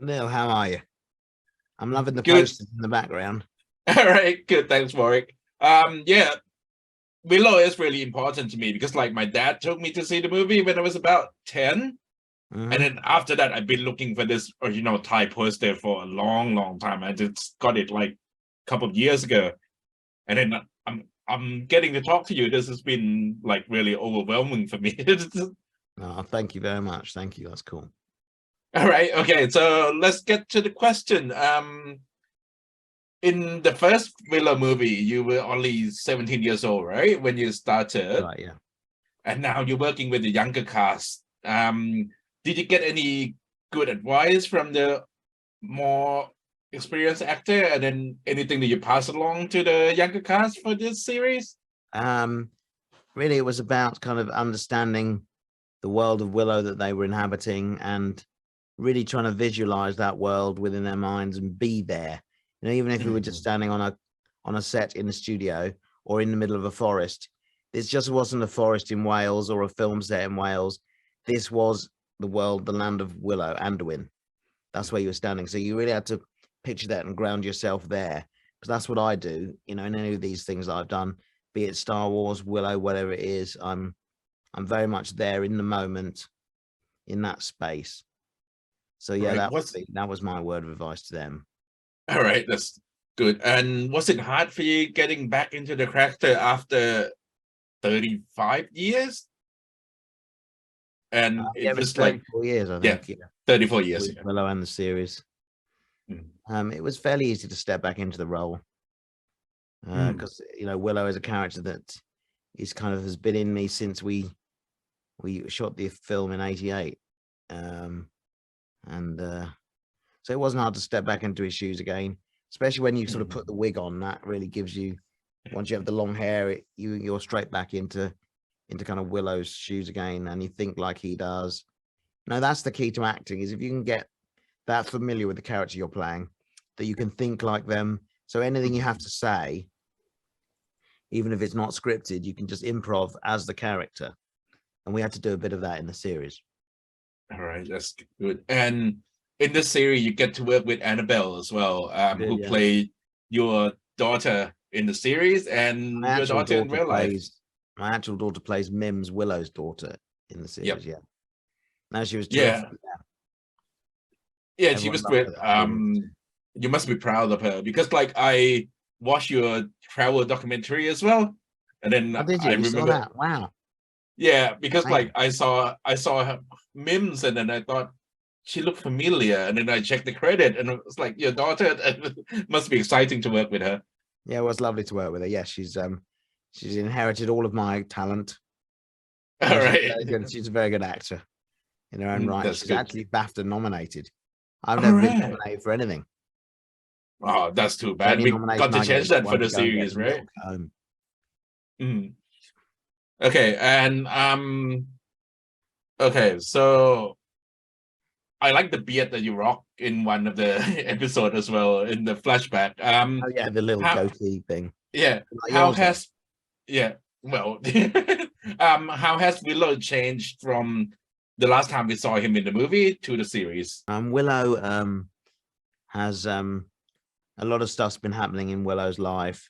Neil, how are you? I'm loving the Good. posters in the background. All right, good. Thanks, Warwick. Yeah, Willow is really important to me because, like, my dad took me to see the movie when I was about 10, and then after that, I've been looking for this original Thai poster for a long, long time. I just got it like a couple of years ago, and then I'm getting to talk to you. This has been like really overwhelming for me. Oh, thank you very much. Thank you. That's cool. All right, okay. So let's get to the question. In the first Willow movie, you were only 17 years old, right? When you started. Right, yeah. And now you're working with the younger cast. Did you get any good advice from the more experienced actor? And then anything that you pass along to the younger cast for this series? Really, it was about kind of understanding the world of Willow that they were inhabiting and really trying to visualize that world within their minds and be there. You know, even if we were just standing on a set in the studio or in the middle of a forest, this just wasn't a forest in Wales or a film set in Wales. This was the world, the land of Willow, Anduin. That's where you were standing. So you really had to picture that and ground yourself there, because that's what I do. You know, in any of these things that I've done, be it Star Wars, Willow, whatever it is, I'm very much there in the moment, in that space. So yeah, Right. that was my word of advice to them. All right, that's good. And was it hard for you getting back into the character after 35 years? And Yeah, it was 34 years, I think. Yeah, 34 years. With Willow and the series. It was fairly easy to step back into the role because you know, Willow is a character that is kind of has been in me since we shot the film in '88, so it wasn't hard to step back into his shoes again, especially when you sort of put the wig on. That really gives you, once you have the long hair, you're straight back into kind of Willow's shoes again, and you think like he does. No, that's the key to acting, is if you can get that familiar with the character you're playing, that you can think like them. So anything you have to say, even if it's not scripted, you can just improv as the character. And we had to do a bit of that in the series. All right, that's good. And in this series, you get to work with Annabelle as well, who played your daughter in the series and your daughter in real life. My actual daughter plays Mims, Willow's daughter, in the series. Yeah. Now she was terrific. Yeah, she was great. You must be proud of her, because like I watched your travel documentary as well, and then I remember saw that. Wow. Yeah, because like I saw her Mims, and then I thought she looked familiar, and then I checked the credit, and it was like your daughter. Must be exciting to work with her. Yeah, it was lovely to work with her. Yeah, she's inherited all of my talent. All right, she's a very good actor in her own right. She's actually BAFTA nominated. I've never been nominated for anything. Oh, that's too bad. We got to change that for the series, right? Okay, and okay, so I like the beard that you rock in one of the episodes as well in the flashback. Oh yeah, the little goatee thing. Yeah. How has how has Willow changed from the last time we saw him in the movie to the series? Willow has a lot of stuff's been happening in Willow's life.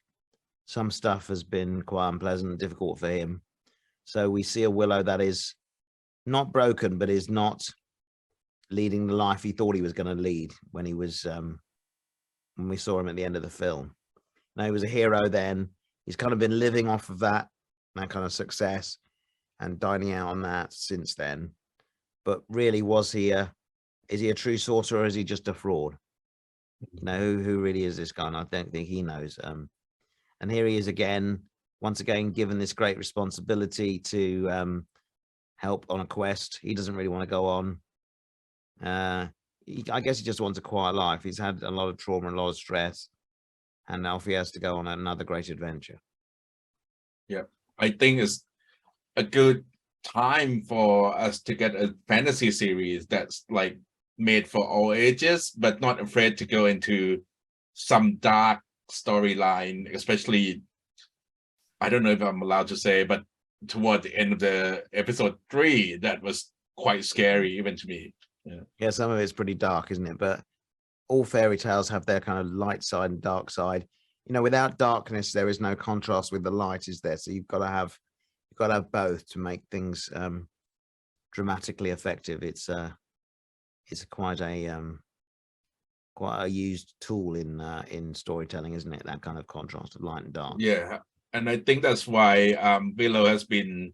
Some stuff has been quite unpleasant and difficult for him. So we see a Willow that is not broken, but is not leading the life he thought he was going to lead when he was when we saw him at the end of the film. Now, he was a hero then. He's kind of been living off of that kind of success and dining out on that since then. But really, is he a true sorcerer, or is he just a fraud? You know, who really is this guy? And I don't think he knows. And here he is again, once again, given this great responsibility to help on a quest he doesn't really want to go on. I guess he just wants a quiet life. He's had a lot of trauma and a lot of stress, and now he has to go on another great adventure. Yeah, I think it's a good time for us to get a fantasy series that's like made for all ages, but not afraid to go into some dark storyline, especially, I don't know if I'm allowed to say, but toward the end of the episode 3, that was quite scary even to me. Yeah, some of it's pretty dark, isn't it? But all fairy tales have their kind of light side and dark side. You know, without darkness, there is no contrast with the light, is there? So you've got to have both to make things dramatically effective. It's quite a used tool in storytelling, isn't it? That kind of contrast of light and dark. Yeah, and I think that's why Willow has been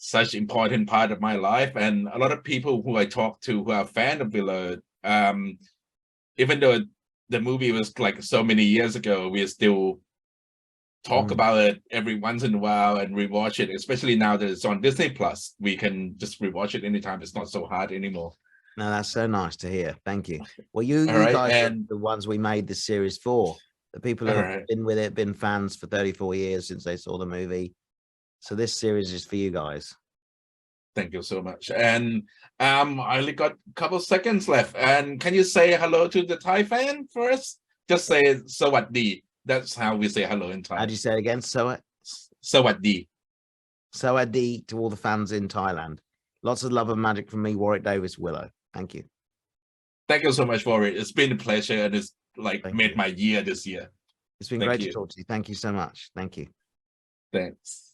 such important part of my life, and a lot of people who I talk to who are fan of Willow, even though the movie was like so many years ago, we still talk about it every once in a while and rewatch it, especially now that it's on Disney Plus. We can just rewatch it anytime. It's not so hard anymore. No, that's so nice to hear. Thank you. Well, you right, guys are the ones we made this series for. The people who have been with it, been fans for 34 years since they saw the movie. So this series is for you guys. Thank you so much. And I only got a couple seconds left. And can you say hello to the Thai fan first? Just say Sawadee. That's how we say hello in Thai. How do you say it again? Sawadee. Sawadee to all the fans in Thailand. Lots of love and magic from me, Warwick Davis, Willow. Thank you. Thank you so much for it. It's been a pleasure, and it's like made my year this year. It's been great to talk to you. Thank you so much. Thank you. Thanks.